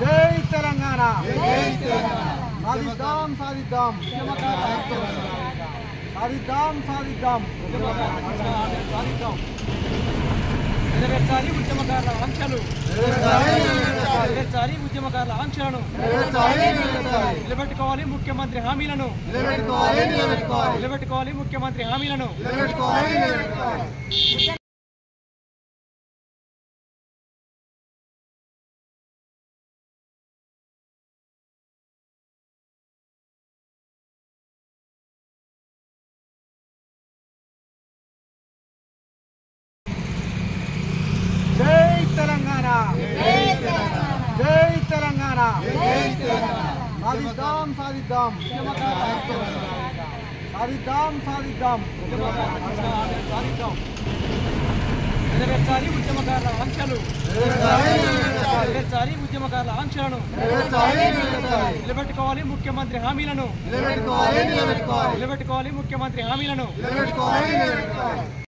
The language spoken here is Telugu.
జై తెలంగాణ సాధిద్దాం సాధిద్దాం సాధిద్దాం సాధిద్దాం నెరవేర్చాలి ఉద్యమకారుల ఆంక్షలు నెరవేర్చాలి ఉద్యమకారుల ఆంక్షలను నిలబెట్టుకోవాలి ముఖ్యమంత్రి హామీలను నిలబెట్టుకోవాలి ముఖ్యమంత్రి హామీలను జై తెలంగాణ జై తెలంగాణ సాధిద్దాం సాధిద్దాం సాధిద్దాం సాధిద్దాం నెరవేర్చాలి ఉద్యమకారుల ఆంక్షలు నెరవేర్చాలి ఉద్యమకారుల ఆంక్షలను నిలబెట్టుకోవాలి ముఖ్యమంత్రి హామీలను నిలబెట్టుకోవాలి ముఖ్యమంత్రి హామీలను